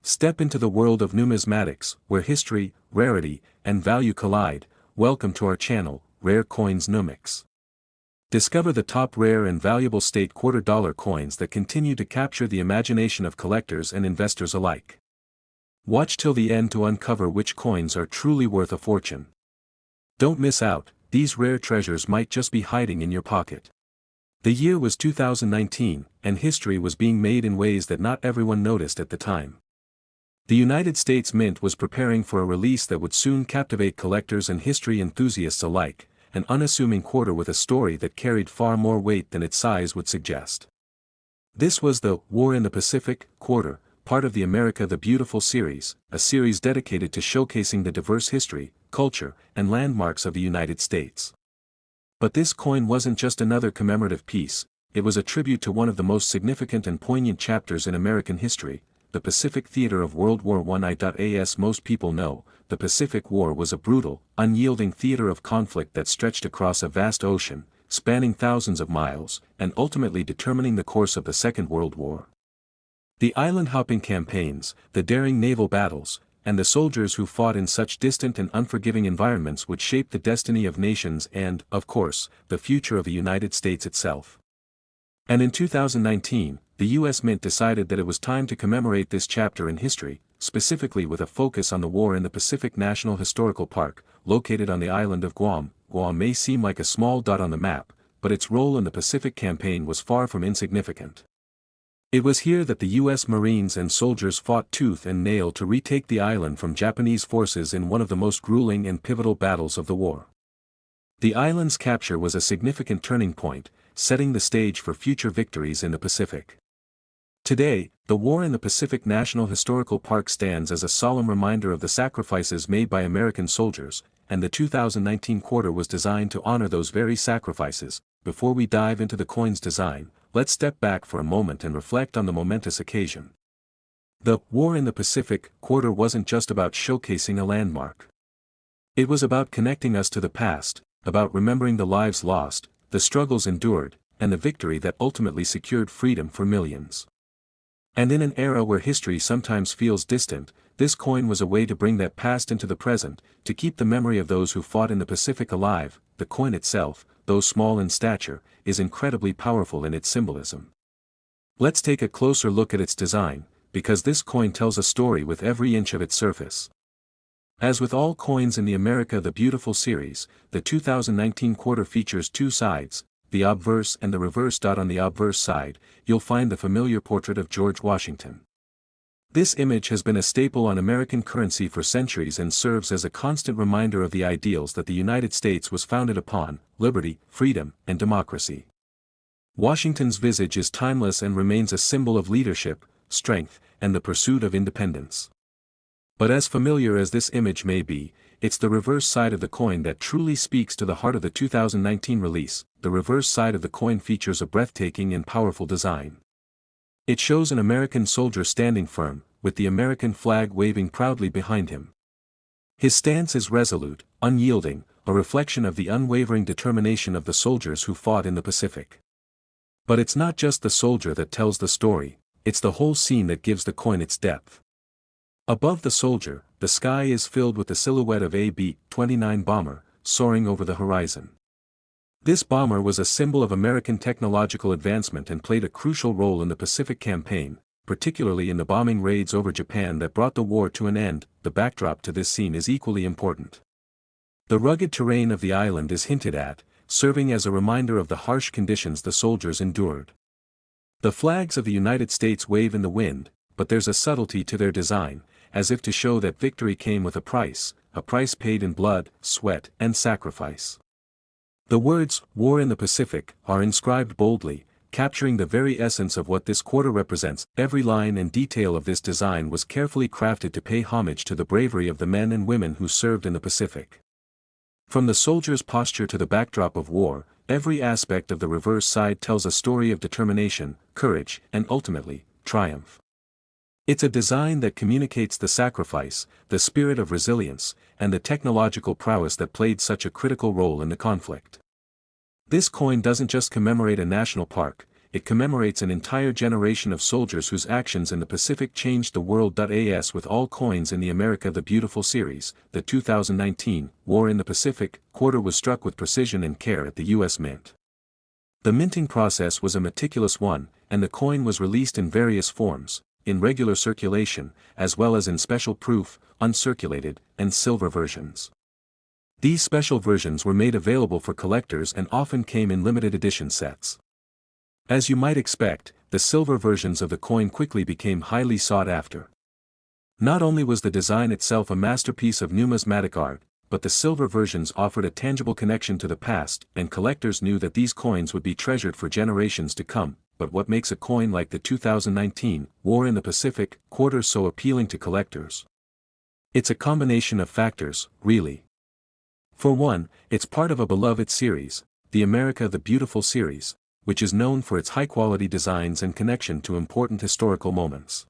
Step into the world of numismatics, where history, rarity, and value collide. Welcome to our channel, Rare Coins Numics. Discover the top rare and valuable state quarter-dollar coins that continue to capture the imagination of collectors and investors alike. Watch till the end to uncover which coins are truly worth a fortune. Don't miss out, these rare treasures might just be hiding in your pocket. The year was 2019, and history was being made in ways that not everyone noticed at the time. The United States Mint was preparing for a release that would soon captivate collectors and history enthusiasts alike, an unassuming quarter with a story that carried far more weight than its size would suggest. This was the War in the Pacific quarter, part of the America the Beautiful series, a series dedicated to showcasing the diverse history, culture, and landmarks of the United States. But this coin wasn't just another commemorative piece, it was a tribute to one of the most significant and poignant chapters in American history, the Pacific theater of World War I. As most people know, the Pacific War was a brutal, unyielding theater of conflict that stretched across a vast ocean, spanning thousands of miles, and ultimately determining the course of the Second World War. The island-hopping campaigns, the daring naval battles, and the soldiers who fought in such distant and unforgiving environments would shape the destiny of nations and, of course, the future of the United States itself. And in 2019, the U.S. Mint decided that it was time to commemorate this chapter in history, specifically with a focus on the war in the Pacific National Historical Park, located on the island of Guam. Guam may seem like a small dot on the map, but its role in the Pacific campaign was far from insignificant. It was here that the U.S. Marines and soldiers fought tooth and nail to retake the island from Japanese forces in one of the most grueling and pivotal battles of the war. The island's capture was a significant turning point, setting the stage for future victories in the Pacific. Today, the war in the Pacific National Historical Park stands as a solemn reminder of the sacrifices made by American soldiers, and the 2019 quarter was designed to honor those very sacrifices. Before we dive into the coin's design, let's step back for a moment and reflect on the momentous occasion. The War in the Pacific quarter wasn't just about showcasing a landmark. It was about connecting us to the past, about remembering the lives lost, the struggles endured, and the victory that ultimately secured freedom for millions. And in an era where history sometimes feels distant, this coin was a way to bring that past into the present, to keep the memory of those who fought in the Pacific alive. The coin itself, though small in stature, is incredibly powerful in its symbolism. Let's take a closer look at its design, because this coin tells a story with every inch of its surface. As with all coins in the America the Beautiful series, the 2019 quarter features two sides, the obverse and the reverse. On the obverse side, you'll find the familiar portrait of George Washington. This image has been a staple on American currency for centuries and serves as a constant reminder of the ideals that the United States was founded upon: liberty, freedom, and democracy. Washington's visage is timeless and remains a symbol of leadership, strength, and the pursuit of independence. But as familiar as this image may be, it's the reverse side of the coin that truly speaks to the heart of the 2019 release. The reverse side of the coin features a breathtaking and powerful design. It shows an American soldier standing firm, with the American flag waving proudly behind him. His stance is resolute, unyielding, a reflection of the unwavering determination of the soldiers who fought in the Pacific. But it's not just the soldier that tells the story, it's the whole scene that gives the coin its depth. Above the soldier, the sky is filled with the silhouette of a B-29 bomber, soaring over the horizon. This bomber was a symbol of American technological advancement and played a crucial role in the Pacific campaign, particularly in the bombing raids over Japan that brought the war to an end. The backdrop to this scene is equally important. The rugged terrain of the island is hinted at, serving as a reminder of the harsh conditions the soldiers endured. The flags of the United States wave in the wind, but there's a subtlety to their design, as if to show that victory came with a price paid in blood, sweat, and sacrifice. The words, War in the Pacific, are inscribed boldly, capturing the very essence of what this quarter represents. Every line and detail of this design was carefully crafted to pay homage to the bravery of the men and women who served in the Pacific. From the soldier's posture to the backdrop of war, every aspect of the reverse side tells a story of determination, courage, and ultimately, triumph. It's a design that communicates the sacrifice, the spirit of resilience, and the technological prowess that played such a critical role in the conflict. This coin doesn't just commemorate a national park, it commemorates an entire generation of soldiers whose actions in the Pacific changed the world. As with all coins in the America the Beautiful series, the 2019 War in the Pacific quarter was struck with precision and care at the U.S. Mint. The minting process was a meticulous one, and the coin was released in various forms, in regular circulation, as well as in special proof, uncirculated, and silver versions. These special versions were made available for collectors and often came in limited edition sets. As you might expect, the silver versions of the coin quickly became highly sought after. Not only was the design itself a masterpiece of numismatic art, but the silver versions offered a tangible connection to the past, and collectors knew that these coins would be treasured for generations to come. But what makes a coin like the 2019 War in the Pacific quarter so appealing to collectors? It's a combination of factors, really. For one, it's part of a beloved series, the America the Beautiful series, which is known for its high-quality designs and connection to important historical moments.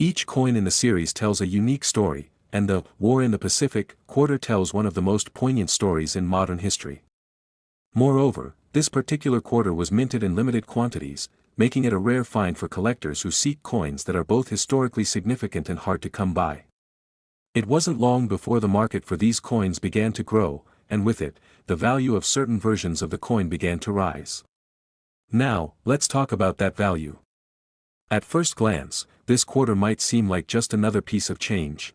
Each coin in the series tells a unique story, and the War in the Pacific quarter tells one of the most poignant stories in modern history. Moreover, this particular quarter was minted in limited quantities, making it a rare find for collectors who seek coins that are both historically significant and hard to come by. It wasn't long before the market for these coins began to grow, and with it, the value of certain versions of the coin began to rise. Now, let's talk about that value. At first glance, this quarter might seem like just another piece of change.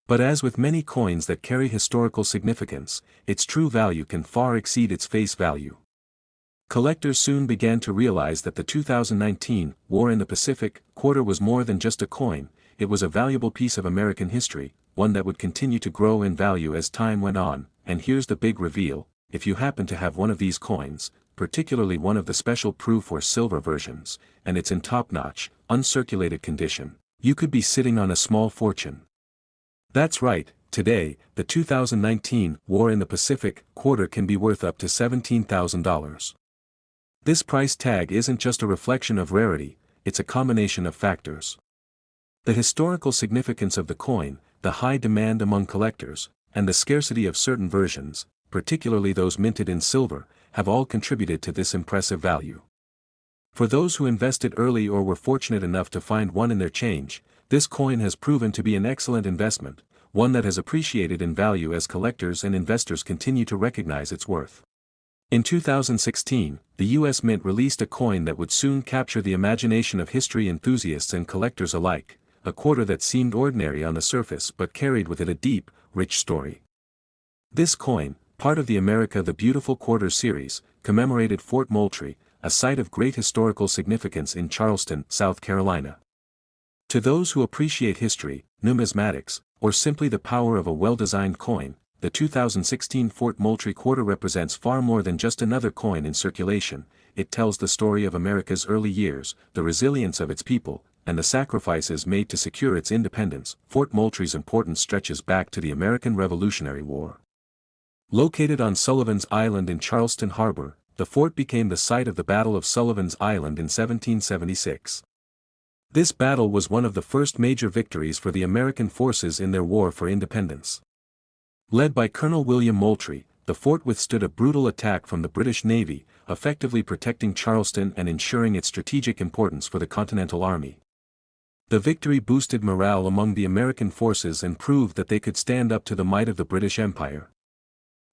But as with many coins that carry historical significance, its true value can far exceed its face value. Collectors soon began to realize that the 2019 War in the Pacific quarter was more than just a coin, it was a valuable piece of American history, one that would continue to grow in value as time went on. And here's the big reveal: if you happen to have one of these coins, particularly one of the special proof or silver versions, and it's in top-notch, uncirculated condition, you could be sitting on a small fortune. That's right, today, the 2019 War in the Pacific quarter can be worth up to $17,000. This price tag isn't just a reflection of rarity, it's a combination of factors. The historical significance of the coin, the high demand among collectors, and the scarcity of certain versions, particularly those minted in silver, have all contributed to this impressive value. For those who invested early or were fortunate enough to find one in their change, this coin has proven to be an excellent investment, one that has appreciated in value as collectors and investors continue to recognize its worth. In 2016, the U.S. Mint released a coin that would soon capture the imagination of history enthusiasts and collectors alike, a quarter that seemed ordinary on the surface but carried with it a deep, rich story. This coin, part of the America the Beautiful quarter series, commemorated Fort Moultrie, a site of great historical significance in Charleston, South Carolina. To those who appreciate history, numismatics, or simply the power of a well-designed coin, the 2016 Fort Moultrie quarter represents far more than just another coin in circulation. It tells the story of America's early years, the resilience of its people, and the sacrifices made to secure its independence. Fort Moultrie's importance stretches back to the American Revolutionary War. Located on Sullivan's Island in Charleston Harbor, the fort became the site of the Battle of Sullivan's Island in 1776. This battle was one of the first major victories for the American forces in their war for independence. Led by Colonel William Moultrie, the fort withstood a brutal attack from the British Navy, effectively protecting Charleston and ensuring its strategic importance for the Continental Army. The victory boosted morale among the American forces and proved that they could stand up to the might of the British Empire.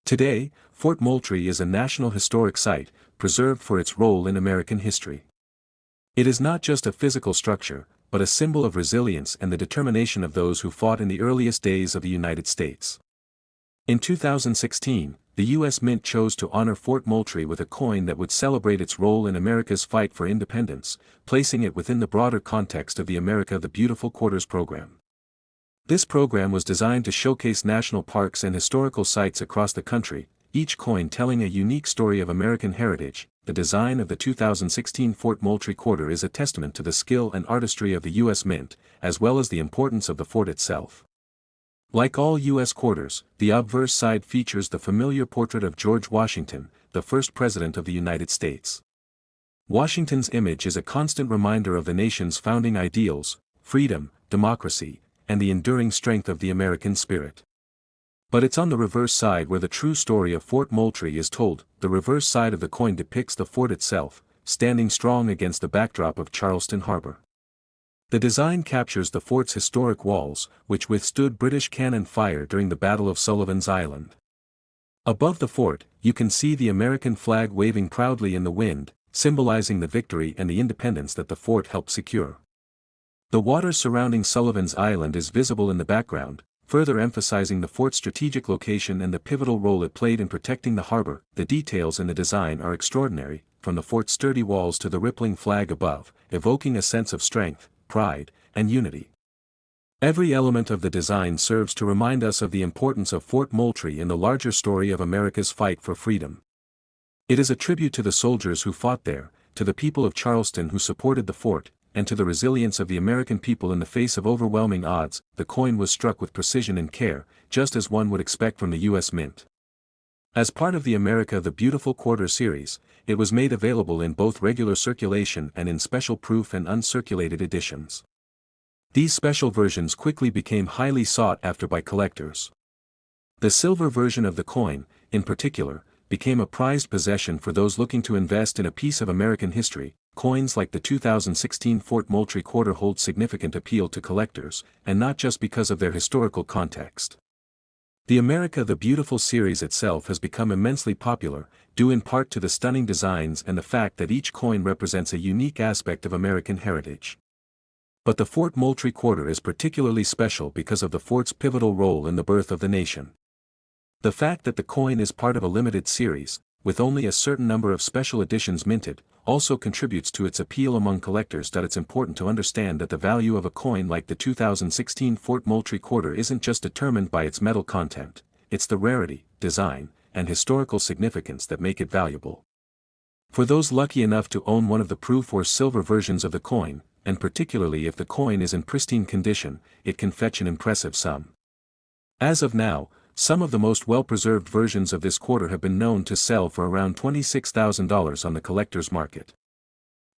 Today, Fort Moultrie is a National Historic Site, preserved for its role in American history. It is not just a physical structure, but a symbol of resilience and the determination of those who fought in the earliest days of the United States. In 2016, the U.S. Mint chose to honor Fort Moultrie with a coin that would celebrate its role in America's fight for independence, placing it within the broader context of the America the Beautiful Quarters program. This program was designed to showcase national parks and historical sites across the country, each coin telling a unique story of American heritage. The design of the 2016 Fort Moultrie quarter is a testament to the skill and artistry of the U.S. Mint, as well as the importance of the fort itself. Like all U.S. quarters, the obverse side features the familiar portrait of George Washington, the first President of the United States. Washington's image is a constant reminder of the nation's founding ideals, freedom, democracy, and the enduring strength of the American spirit. But it's on the reverse side where the true story of Fort Moultrie is told. The reverse side of the coin depicts the fort itself, standing strong against the backdrop of Charleston Harbor. The design captures the fort's historic walls, which withstood British cannon fire during the Battle of Sullivan's Island. Above the fort, you can see the American flag waving proudly in the wind, symbolizing the victory and the independence that the fort helped secure. The water surrounding Sullivan's Island is visible in the background, further emphasizing the fort's strategic location and the pivotal role it played in protecting the harbor. The details in the design are extraordinary, from the fort's sturdy walls to the rippling flag above, evoking a sense of strength, pride, and unity. Every element of the design serves to remind us of the importance of Fort Moultrie in the larger story of America's fight for freedom. It is a tribute to the soldiers who fought there, to the people of Charleston who supported the fort, and to the resilience of the American people in the face of overwhelming odds. The coin was struck with precision and care, just as one would expect from the U.S. Mint. As part of the America the Beautiful Quarter series, it was made available in both regular circulation and in special proof and uncirculated editions. These special versions quickly became highly sought after by collectors. The silver version of the coin, in particular, became a prized possession for those looking to invest in a piece of American history. Coins like the 2016 Fort Moultrie quarter hold significant appeal to collectors, and not just because of their historical context. The America the Beautiful series itself has become immensely popular, due in part to the stunning designs and the fact that each coin represents a unique aspect of American heritage. But the Fort Moultrie quarter is particularly special because of the fort's pivotal role in the birth of the nation. The fact that the coin is part of a limited series, with only a certain number of special editions minted, also contributes to its appeal among collectors. It's important to understand that the value of a coin like the 2016 Fort Moultrie quarter isn't just determined by its metal content, it's the rarity, design, and historical significance that make it valuable. For those lucky enough to own one of the proof or silver versions of the coin, and particularly if the coin is in pristine condition, it can fetch an impressive sum. As of now, some of the most well-preserved versions of this quarter have been known to sell for around $26,000 on the collector's market.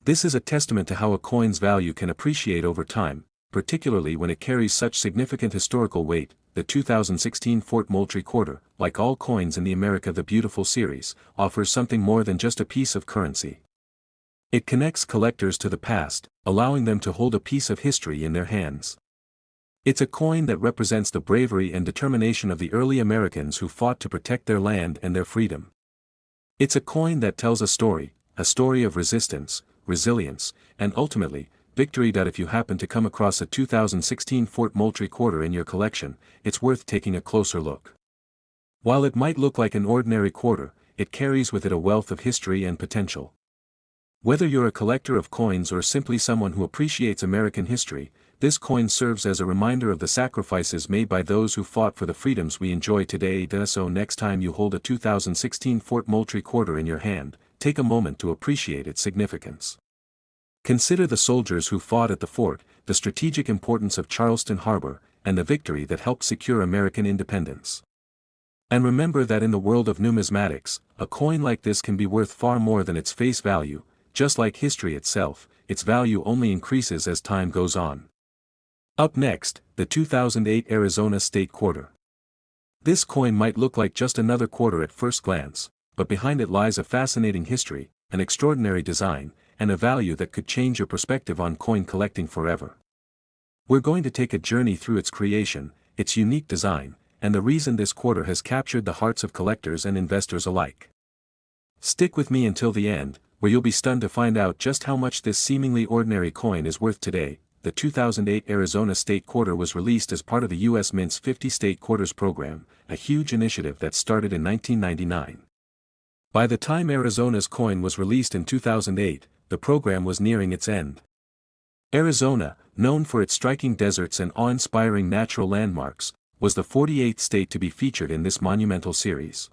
This is a testament to how a coin's value can appreciate over time, particularly when it carries such significant historical weight. The 2016 Fort Moultrie quarter, like all coins in the America the Beautiful series, offers something more than just a piece of currency. It connects collectors to the past, allowing them to hold a piece of history in their hands. It's a coin that represents the bravery and determination of the early Americans who fought to protect their land and their freedom. It's a coin that tells a story of resistance, resilience, and ultimately, victory. If you happen to come across a 2016 Fort Moultrie quarter in your collection, it's worth taking a closer look. While it might look like an ordinary quarter, it carries with it a wealth of history and potential. Whether you're a collector of coins or simply someone who appreciates American history, this coin serves as a reminder of the sacrifices made by those who fought for the freedoms we enjoy today. So next time you hold a 2016 Fort Moultrie quarter in your hand, take a moment to appreciate its significance. Consider the soldiers who fought at the fort, the strategic importance of Charleston Harbor, and the victory that helped secure American independence. And remember that in the world of numismatics, a coin like this can be worth far more than its face value. Just like history itself, its value only increases as time goes on. Up next, the 2008 Arizona State Quarter. This coin might look like just another quarter at first glance, but behind it lies a fascinating history, an extraordinary design, and a value that could change your perspective on coin collecting forever. We're going to take a journey through its creation, its unique design, and the reason this quarter has captured the hearts of collectors and investors alike. Stick with me until the end, where you'll be stunned to find out just how much this seemingly ordinary coin is worth today. The 2008 Arizona State Quarter was released as part of the U.S. Mint's 50 State Quarters program, a huge initiative that started in 1999. By the time Arizona's coin was released in 2008, the program was nearing its end. Arizona, known for its striking deserts and awe-inspiring natural landmarks, was the 48th state to be featured in this monumental series.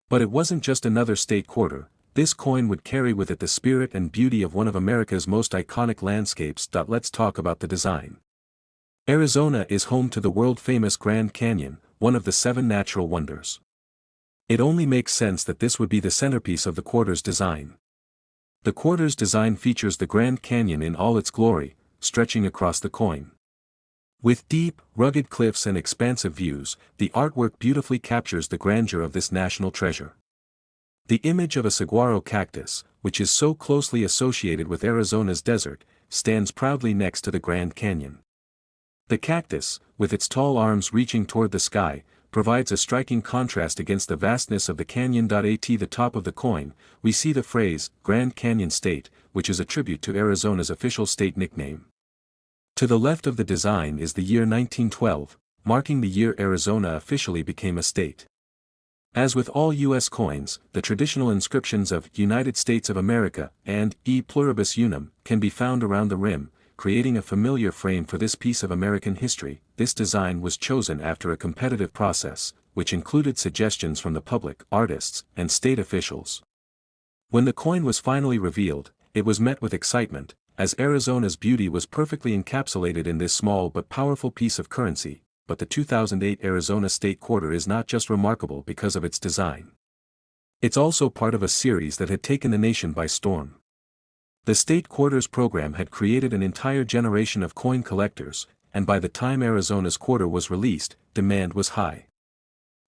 But it wasn't just another state quarter. This coin would carry with it the spirit and beauty of one of America's most iconic landscapes. Let's talk about the design. Arizona is home to the world-famous Grand Canyon, one of the 7 natural wonders. It only makes sense that this would be the centerpiece of the quarter's design. The quarter's design features the Grand Canyon in all its glory, stretching across the coin. With deep, rugged cliffs and expansive views, the artwork beautifully captures the grandeur of this national treasure. The image of a saguaro cactus, which is so closely associated with Arizona's desert, stands proudly next to the Grand Canyon. The cactus, with its tall arms reaching toward the sky, provides a striking contrast against the vastness of the canyon. At the top of the coin, we see the phrase, Grand Canyon State, which is a tribute to Arizona's official state nickname. To the left of the design is the year 1912, marking the year Arizona officially became a state. As with all U.S. coins, the traditional inscriptions of United States of America and E pluribus unum can be found around the rim, creating a familiar frame for this piece of American history. This design was chosen after a competitive process, which included suggestions from the public, artists, and state officials. When the coin was finally revealed, it was met with excitement, as Arizona's beauty was perfectly encapsulated in this small but powerful piece of currency. But the 2008 Arizona State Quarter is not just remarkable because of its design. It's also part of a series that had taken the nation by storm. The State Quarters program had created an entire generation of coin collectors, and by the time Arizona's quarter was released, demand was high.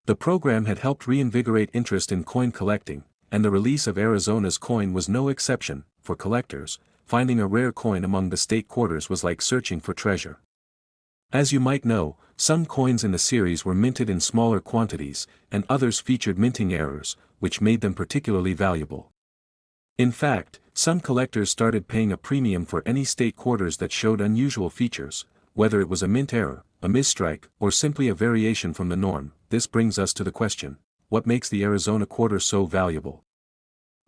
The program had helped reinvigorate interest in coin collecting, and the release of Arizona's coin was no exception. For collectors, finding a rare coin among the state quarters was like searching for treasure. As you might know, some coins in the series were minted in smaller quantities, and others featured minting errors, which made them particularly valuable. In fact, some collectors started paying a premium for any state quarters that showed unusual features, whether it was a mint error, a misstrike, or simply a variation from the norm. This brings us to the question, what makes the Arizona quarter so valuable?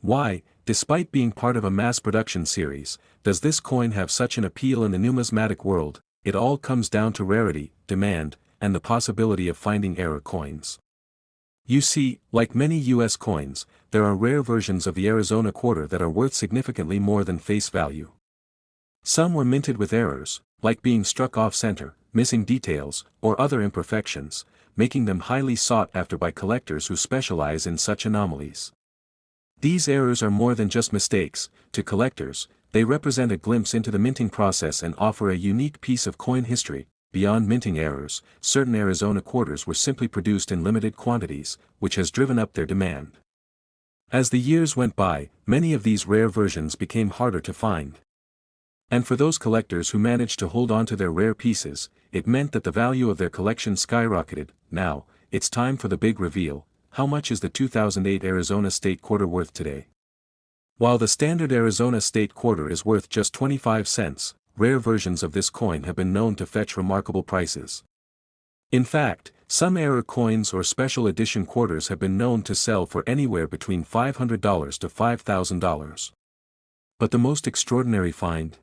Why, despite being part of a mass production series, does this coin have such an appeal in the numismatic world? It all comes down to rarity, demand, and the possibility of finding error coins. You see, like many U.S. coins, there are rare versions of the Arizona quarter that are worth significantly more than face value. Some were minted with errors, like being struck off-center, missing details, or other imperfections, making them highly sought after by collectors who specialize in such anomalies. These errors are more than just mistakes. To collectors, they represent a glimpse into the minting process and offer a unique piece of coin history. Beyond minting errors, certain Arizona quarters were simply produced in limited quantities, which has driven up their demand. As the years went by, many of these rare versions became harder to find. And for those collectors who managed to hold on to their rare pieces, it meant that the value of their collection skyrocketed. Now, it's time for the big reveal. How much is the 2008 Arizona State Quarter worth today? While the standard Arizona State Quarter is worth just 25 cents, rare versions of this coin have been known to fetch remarkable prices. In fact, some error coins or special edition quarters have been known to sell for anywhere between $500 to $5,000. But the most extraordinary find?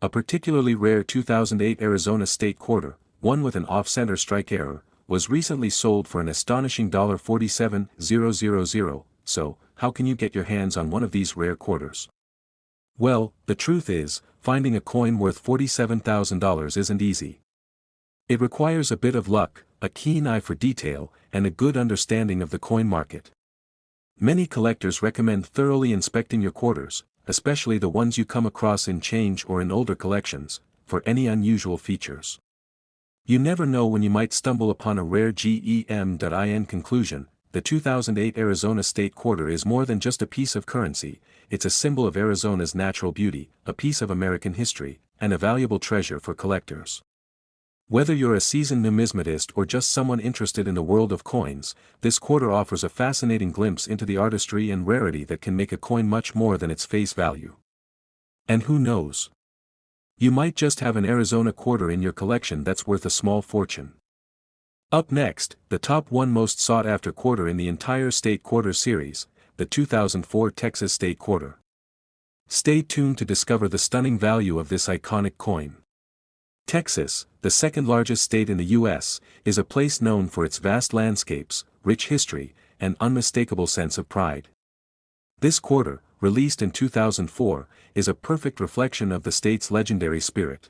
A particularly rare 2008 Arizona State Quarter, one with an off-center strike error, was recently sold for an astonishing $47,000. So, how can you get your hands on one of these rare quarters? Well, the truth is, finding a coin worth $47,000 isn't easy. It requires a bit of luck, a keen eye for detail, and a good understanding of the coin market. Many collectors recommend thoroughly inspecting your quarters, especially the ones you come across in change or in older collections, for any unusual features. You never know when you might stumble upon a rare gem. In conclusion, the 2008 Arizona State Quarter is more than just a piece of currency. It's a symbol of Arizona's natural beauty, a piece of American history, and a valuable treasure for collectors. Whether you're a seasoned numismatist or just someone interested in the world of coins, this quarter offers a fascinating glimpse into the artistry and rarity that can make a coin much more than its face value. And who knows? You might just have an Arizona quarter in your collection that's worth a small fortune. Up next, the top one most sought-after quarter in the entire State Quarter series, the 2004 Texas State Quarter. Stay tuned to discover the stunning value of this iconic coin. Texas, the second-largest state in the U.S., is a place known for its vast landscapes, rich history, and unmistakable sense of pride. This quarter, released in 2004, is a perfect reflection of the state's legendary spirit.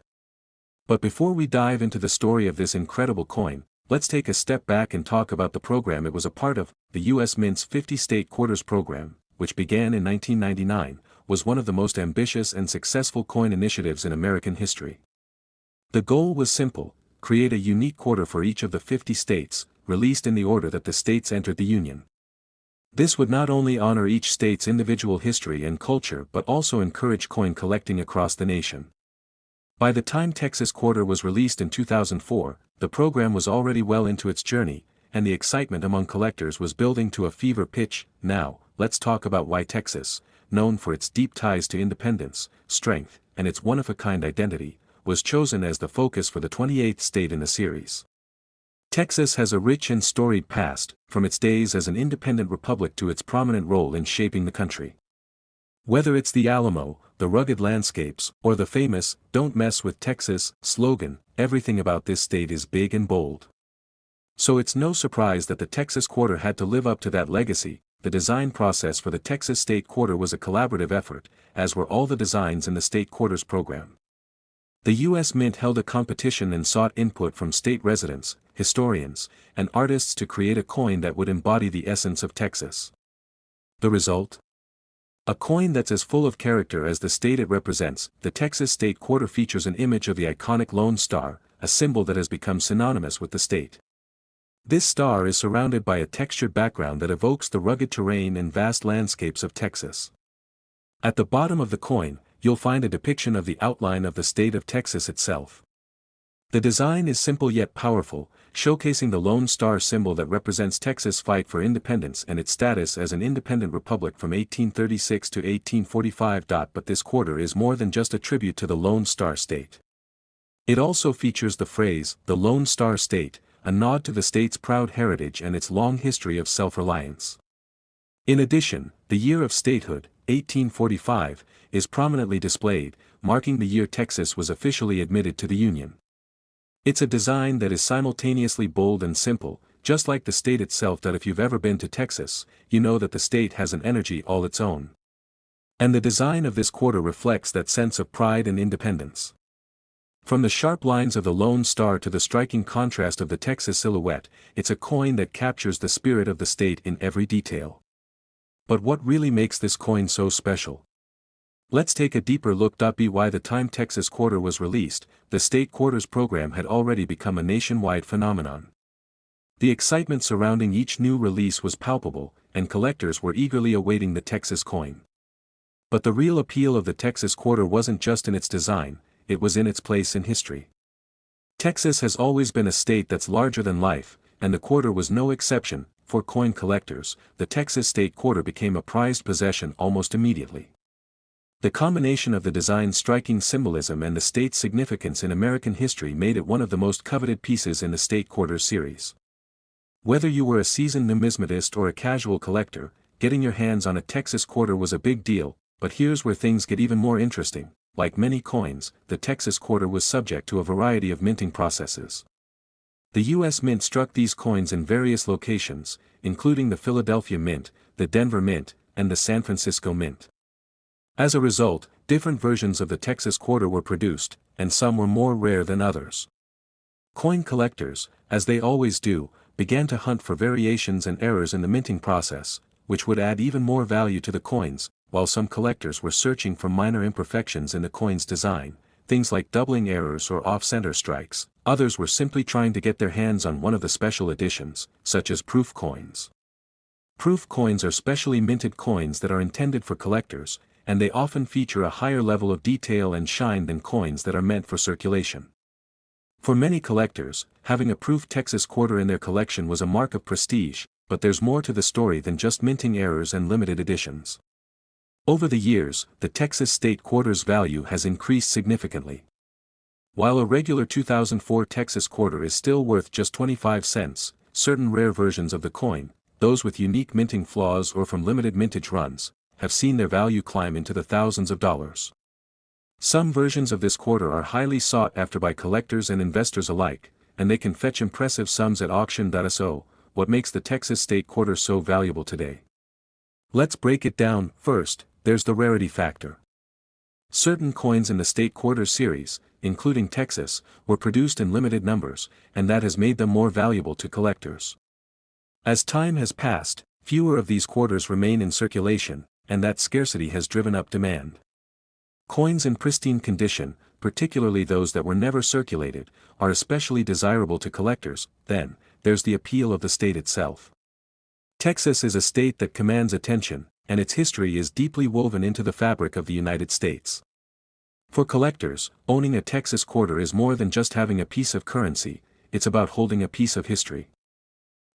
But before we dive into the story of this incredible coin, let's take a step back and talk about the program it was a part of. The U.S. Mint's 50 State Quarters program, which began in 1999, was one of the most ambitious and successful coin initiatives in American history. The goal was simple: create a unique quarter for each of the 50 states, released in the order that the states entered the Union. This would not only honor each state's individual history and culture but also encourage coin collecting across the nation. By the time Texas Quarter was released in 2004, the program was already well into its journey, and the excitement among collectors was building to a fever pitch. Now, let's talk about why Texas, known for its deep ties to independence, strength, and its one-of-a-kind identity, was chosen as the focus for the 28th state in the series. Texas has a rich and storied past, from its days as an independent republic to its prominent role in shaping the country. Whether it's the Alamo, the rugged landscapes, or the famous "Don't Mess with Texas" slogan, everything about this state is big and bold. So it's no surprise that the Texas Quarter had to live up to that legacy. The design process for the Texas State Quarter was a collaborative effort, as were all the designs in the State Quarters program. The U.S. Mint held a competition and sought input from state residents, historians, and artists to create a coin that would embody the essence of Texas. The result? A coin that's as full of character as the state it represents. The Texas State Quarter features an image of the iconic Lone Star, a symbol that has become synonymous with the state. This star is surrounded by a textured background that evokes the rugged terrain and vast landscapes of Texas. At the bottom of the coin, you'll find a depiction of the outline of the state of Texas itself. The design is simple yet powerful, showcasing the Lone Star symbol that represents Texas' fight for independence and its status as an independent republic from 1836 to 1845. But this quarter is more than just a tribute to the Lone Star State. It also features the phrase, "the Lone Star State," a nod to the state's proud heritage and its long history of self-reliance. In addition, the year of statehood, 1845, is prominently displayed, marking the year Texas was officially admitted to the Union. It's a design that is simultaneously bold and simple, just like the state itself. That if you've ever been to Texas, you know that the state has an energy all its own. And the design of this quarter reflects that sense of pride and independence. From the sharp lines of the Lone Star to the striking contrast of the Texas silhouette, it's a coin that captures the spirit of the state in every detail. But what really makes this coin so special? Let's take a deeper look. By the time Texas Quarter was released, the State Quarters program had already become a nationwide phenomenon. The excitement surrounding each new release was palpable, and collectors were eagerly awaiting the Texas coin. But the real appeal of the Texas Quarter wasn't just in its design, it was in its place in history. Texas has always been a state that's larger than life, and the quarter was no exception. For coin collectors, the Texas State Quarter became a prized possession almost immediately. The combination of the design's striking symbolism and the state's significance in American history made it one of the most coveted pieces in the State Quarters series. Whether you were a seasoned numismatist or a casual collector, getting your hands on a Texas Quarter was a big deal. But here's where things get even more interesting. Like many coins, the Texas Quarter was subject to a variety of minting processes. The U.S. Mint struck these coins in various locations, including the Philadelphia Mint, the Denver Mint, and the San Francisco Mint. As a result, different versions of the Texas Quarter were produced, and some were more rare than others. Coin collectors, as they always do, began to hunt for variations and errors in the minting process, which would add even more value to the coins. While some collectors were searching for minor imperfections in the coin's design, things like doubling errors or off-center strikes, others were simply trying to get their hands on one of the special editions, such as proof coins. Proof coins are specially minted coins that are intended for collectors, and they often feature a higher level of detail and shine than coins that are meant for circulation. For many collectors, having a proof Texas Quarter in their collection was a mark of prestige, but there's more to the story than just minting errors and limited editions. Over the years, the Texas State Quarter's value has increased significantly. While a regular 2004 Texas Quarter is still worth just 25 cents, certain rare versions of the coin, those with unique minting flaws or from limited mintage runs, have seen their value climb into the thousands of dollars. Some versions of this quarter are highly sought after by collectors and investors alike, and they can fetch impressive sums at auction. So, what makes the Texas State Quarter so valuable today? Let's break it down. First, there's the rarity factor. Certain coins in the State Quarter series, including Texas, were produced in limited numbers, and that has made them more valuable to collectors. As time has passed, fewer of these quarters remain in circulation, and that scarcity has driven up demand. Coins in pristine condition, particularly those that were never circulated, are especially desirable to collectors. Then, there's the appeal of the state itself. Texas is a state that commands attention, and its history is deeply woven into the fabric of the United States. For collectors, owning a Texas quarter is more than just having a piece of currency, it's about holding a piece of history.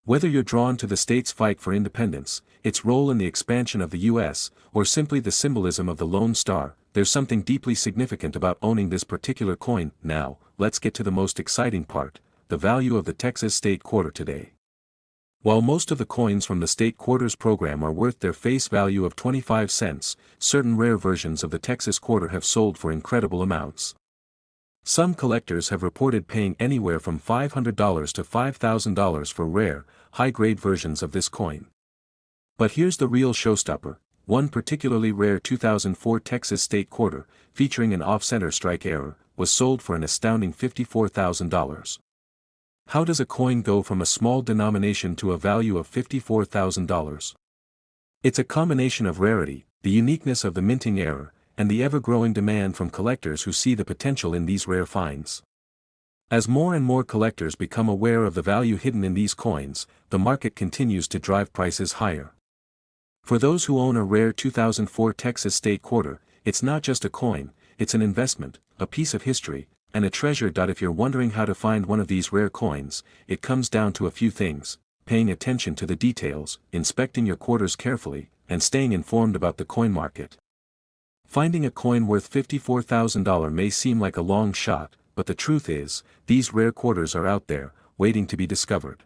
Whether you're drawn to the state's fight for independence, its role in the expansion of the U.S., or simply the symbolism of the Lone Star, there's something deeply significant about owning this particular coin. Now, let's get to the most exciting part, the value of the Texas state quarter today. While most of the coins from the state quarters program are worth their face value of 25 cents, certain rare versions of the Texas quarter have sold for incredible amounts. Some collectors have reported paying anywhere from $500 to $5,000 for rare, high-grade versions of this coin. But here's the real showstopper, one particularly rare 2004 Texas state quarter, featuring an off-center strike error, was sold for an astounding $54,000. How does a coin go from a small denomination to a value of $54,000? It's a combination of rarity, the uniqueness of the minting error, and the ever-growing demand from collectors who see the potential in these rare finds. As more and more collectors become aware of the value hidden in these coins, the market continues to drive prices higher. For those who own a rare 2004 Texas state quarter, it's not just a coin, it's an investment, a piece of history, and a treasure. If you're wondering how to find one of these rare coins, it comes down to a few things: paying attention to the details, inspecting your quarters carefully, and staying informed about the coin market. Finding a coin worth $54,000 may seem like a long shot, but the truth is, these rare quarters are out there, waiting to be discovered.